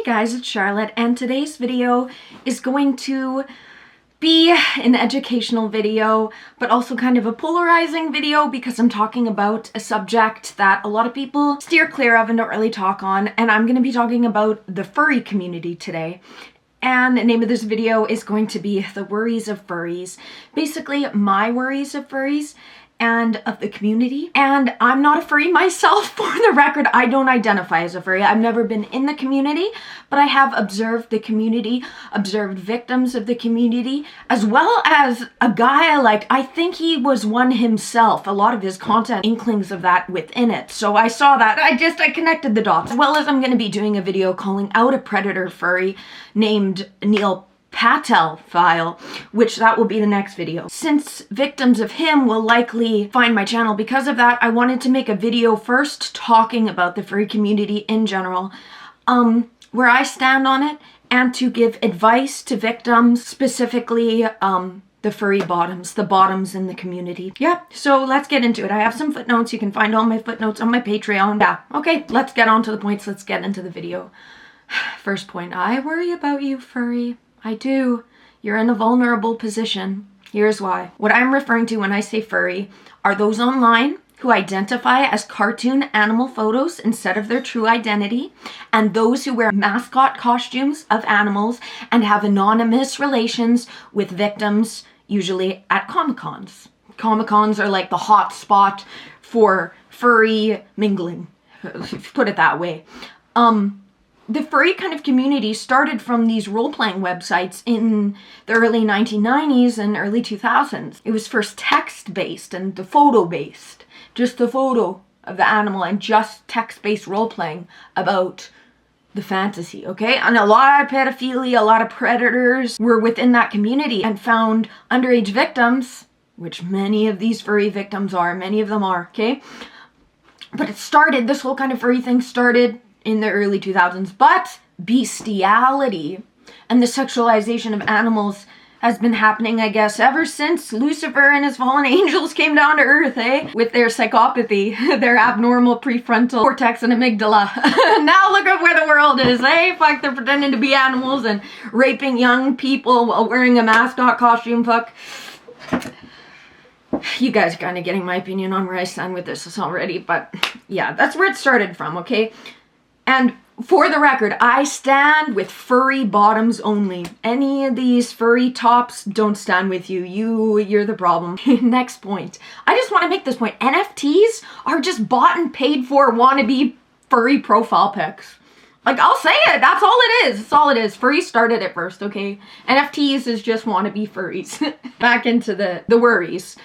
Hey guys, it's Charlotte, and today's video is going to be an educational video, but also kind of a polarizing video because I'm talking about a subject that a lot of people steer clear of and don't really talk on, and I'm going to be talking about the furry community today. And the name of this video is going to be The Worries of Furries. Basically, my worries of furries and of the community. And I'm not a furry myself, for the record. I don't identify as a furry. I've never been in the community, but I have observed the community, observed victims of the community, as well as a guy, I think he was one himself. A lot of his content, inklings of that within it. So I saw that. I connected the dots. As well as I'm going to be doing a video calling out a predator furry named Neil Patel file, which that will be the next video. Since victims of him will likely find my channel because of that, I wanted to make a video first talking about the furry community in general, where I stand on it, and to give advice to victims, specifically the furry bottoms, the bottoms in the community. Yeah, so let's get into it. I have some footnotes. You can find all my footnotes on my Patreon. Yeah, okay, let's get on to the points. Let's get into the video. First point, I worry about you, furry. I do. You're in a vulnerable position. Here's why. What I'm referring to when I say furry are those online who identify as cartoon animal photos instead of their true identity, and those who wear mascot costumes of animals and have anonymous relations with victims, usually at Comic-Cons. Comic-Cons are like the hot spot for furry mingling, put it that way. The furry kind of community started from these role-playing websites in the early 1990s and early 2000s. It was first text-based and the photo-based. Just the photo of the animal and just text-based role-playing about the fantasy, okay? And a lot of pedophilia, a lot of predators were within that community and found underage victims, which many of these furry victims are, many of them are, okay? But this whole kind of furry thing started in the early 2000s, but bestiality and the sexualization of animals has been happening, I guess, ever since Lucifer and his fallen angels came down to earth, eh? With their psychopathy, their abnormal prefrontal cortex and amygdala. Now look at where the world is, eh? Fuck, they're pretending to be animals and raping young people while wearing a mascot costume, fuck. You guys are kind of getting my opinion on where I stand with this already, but yeah, that's where it started from, okay? And for the record, I stand with furry bottoms only. Any of these furry tops don't stand with you. You're the problem. Next point. I just want to make this point. NFTs are just bought and paid for wannabe furry profile pics. I'll say it. That's all it is. That's all it is. Furry started it first, okay? NFTs is just wannabe furries. Back into the worries.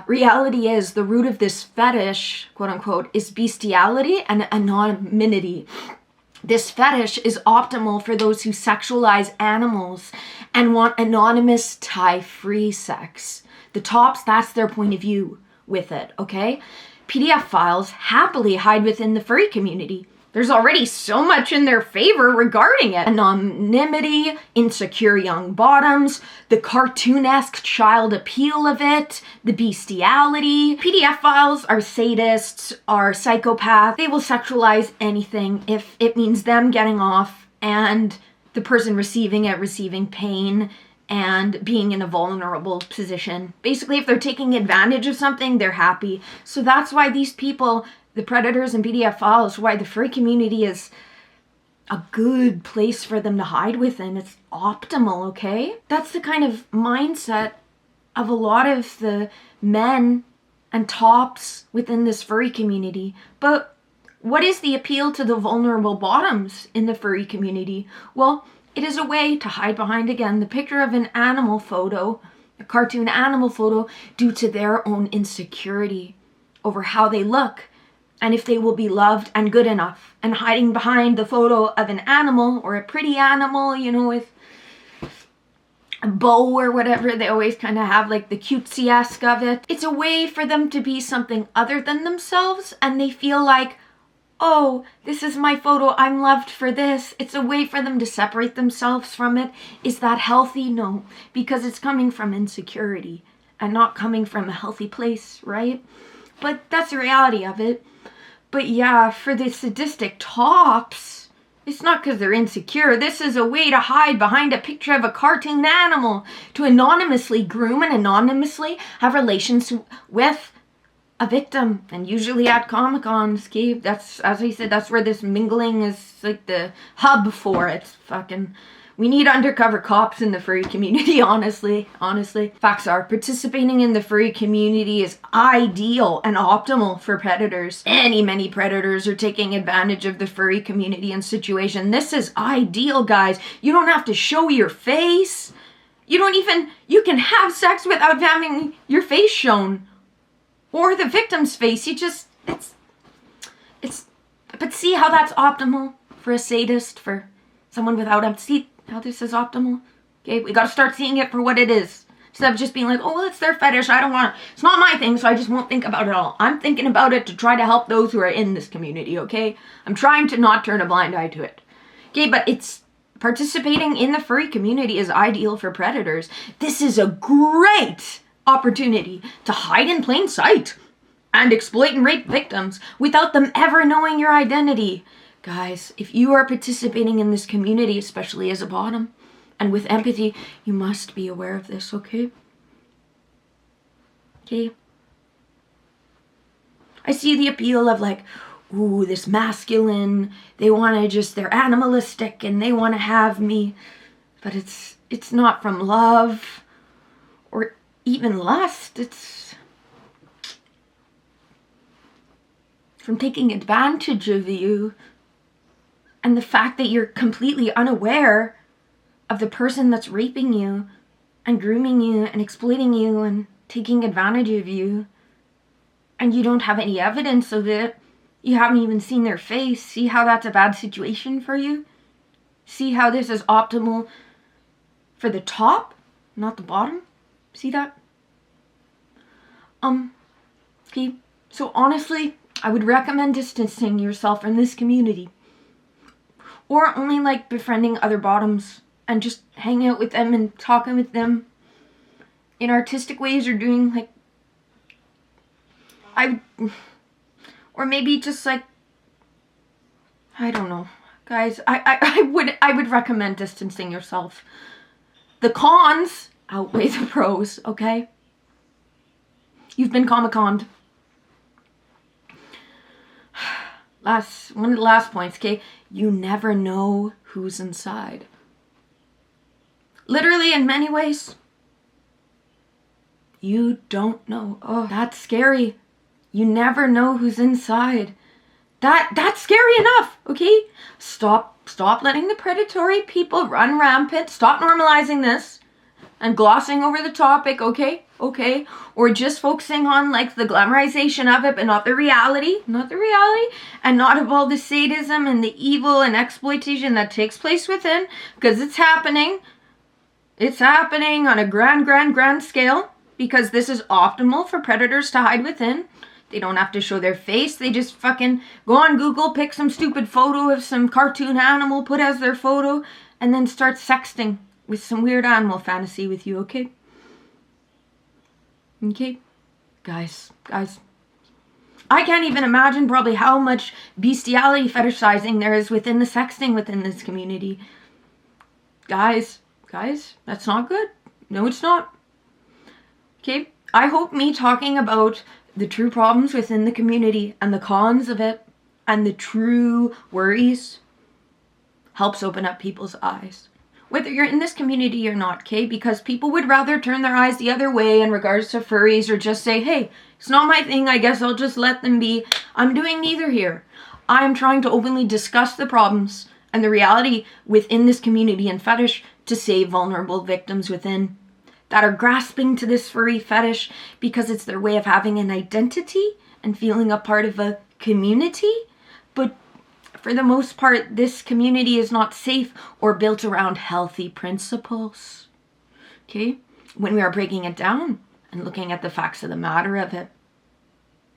Reality is the root of this fetish, quote unquote, is bestiality and anonymity. This fetish is optimal for those who sexualize animals and want anonymous, tie-free sex. The tops, that's their point of view with it, okay? PDF files happily hide within the furry community. There's already so much in their favor regarding it. Anonymity, insecure young bottoms, the cartoonesque child appeal of it, the bestiality. PDF files are sadists, are psychopaths. They will sexualize anything if it means them getting off and the person receiving it receiving pain and being in a vulnerable position. Basically, if they're taking advantage of something, they're happy. So that's why these people, the predators and PDF files, why the furry community is a good place for them to hide within. It's optimal, okay? That's the kind of mindset of a lot of the men and tops within this furry community. But what is the appeal to the vulnerable bottoms in the furry community? Well, it is a way to hide behind, again, the picture of an animal photo, a cartoon animal photo, due to their own insecurity over how they look and if they will be loved and good enough. And hiding behind the photo of an animal or a pretty animal, you know, with a bow or whatever, they always kind of have like the cutesy-esque of it. It's a way for them to be something other than themselves, and they feel like, oh, this is my photo, I'm loved for this. It's a way for them to separate themselves from it. Is that healthy? No, because it's coming from insecurity and not coming from a healthy place, right? But that's the reality of it. But yeah, for the sadistic tops, It's not because they're insecure. This is a way to hide behind a picture of a cartoon animal, to anonymously groom and anonymously have relations with a victim. And usually at Comic-Cons, okay? That's, as I said, that's where this mingling is like the hub for it. Fucking... We need undercover cops in the furry community, honestly. Facts are, participating in the furry community is ideal and optimal for predators. Many predators are taking advantage of the furry community and situation. This is ideal, guys. You don't have to show your face. You can have sex without having your face shown. Or the victim's face. But see how that's optimal for a sadist, for someone without a... See how this is optimal? Okay, we gotta start seeing it for what it is. Instead of just being like, oh, well, it's their fetish, I don't want it. It's not my thing, so I just won't think about it all. I'm thinking about it to try to help those who are in this community, okay? I'm trying to not turn a blind eye to it. Okay, but it's... Participating in the furry community is ideal for predators. This is a great opportunity to hide in plain sight and exploit and rape victims without them ever knowing your identity. Guys, if you are participating in this community, especially as a bottom, and with empathy, you must be aware of this, okay? Okay? I see the appeal of like, ooh, this masculine, they want to just, they're animalistic and they want to have me. But it's not from love or even lust. It's from taking advantage of you. And the fact that you're completely unaware of the person that's raping you and grooming you and exploiting you and taking advantage of you. And you don't have any evidence of it. You haven't even seen their face. See how that's a bad situation for you? See how this is optimal for the top, not the bottom? See that? Okay. So honestly, I would recommend distancing yourself from this community. Or only like befriending other bottoms and just hanging out with them and talking with them in artistic ways, or doing like, or maybe just like, I don't know, guys. I would recommend distancing yourself. The cons outweigh the pros, okay? You've been Comic-Conned. One of the last points, okay? You never know who's inside. Literally, in many ways, you don't know. Oh, that's scary. You never know who's inside. That's scary enough, okay? Stop letting the predatory people run rampant. Stop normalizing this and glossing over the topic, okay? Okay? Or just focusing on like the glamorization of it, but not the reality. Not the reality. And not of all the sadism and the evil and exploitation that takes place within. Because it's happening. It's happening on a grand scale. Because this is optimal for predators to hide within. They don't have to show their face. They just fucking go on Google, pick some stupid photo of some cartoon animal, put as their photo, and then start sexting with some weird animal fantasy with you, okay? Okay? Guys. I can't even imagine probably how much bestiality fetishizing there is within the sexting within this community. Guys, that's not good. No, it's not. Okay? I hope me talking about the true problems within the community and the cons of it and the true worries helps open up people's eyes. Whether you're in this community or not, okay? Because people would rather turn their eyes the other way in regards to furries, or just say, hey, it's not my thing, I guess I'll just let them be. I'm doing neither here. I'm trying to openly discuss the problems and the reality within this community and fetish to save vulnerable victims within that are grasping to this furry fetish because it's their way of having an identity and feeling a part of a community. But for the most part, this community is not safe or built around healthy principles. Okay? When we are breaking it down and looking at the facts of the matter of it.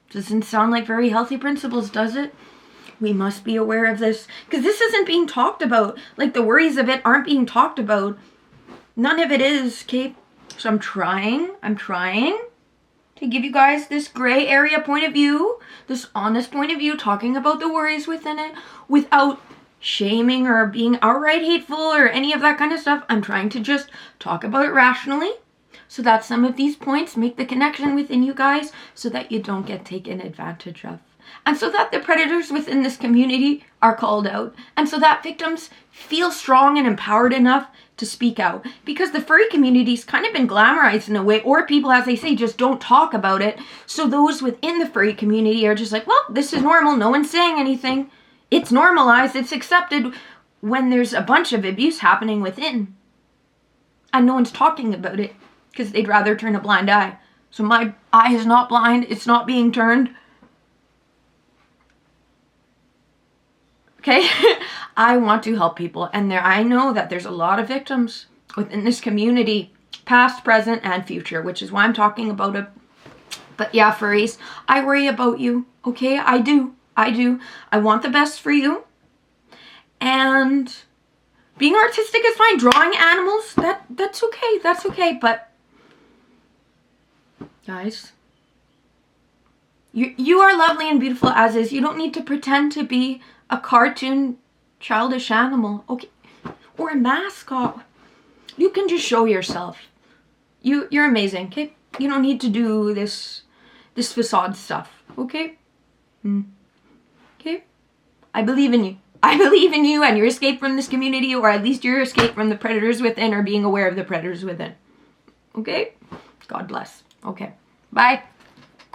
Doesn't sound like very healthy principles, does it? We must be aware of this. Because this isn't being talked about. Like, the worries of it aren't being talked about. None of it is, okay? So I'm trying to give you guys this gray area point of view, this honest point of view, talking about the worries within it, without shaming or being outright hateful or any of that kind of stuff. I'm trying to just talk about it rationally so that some of these points make the connection within you guys so that you don't get taken advantage of. And so that the predators within this community are called out. And so that victims feel strong and empowered enough to speak out. Because the furry community's kind of been glamorized in a way, or people, as they say, just don't talk about it. So those within the furry community are just like, well, this is normal. No one's saying anything. It's normalized. It's accepted, when there's a bunch of abuse happening within. And no one's talking about it because they'd rather turn a blind eye. So my eye is not blind. It's not being turned. Okay, I want to help people, and I know that there's a lot of victims within this community, past, present, and future, which is why I'm talking about it. But yeah, furries, I worry about you, okay? I do. I want the best for you, and being artistic is fine. Drawing animals, that's okay, but guys, you are lovely and beautiful as is. You don't need to pretend to be a cartoon childish animal, okay, or a mascot. You can just show yourself. You're amazing, okay? You don't need to do this facade stuff, okay? Okay? I believe in you. I believe in you and your escape from this community, or at least your escape from the predators within, or being aware of the predators within. Okay? God bless. Okay. Bye.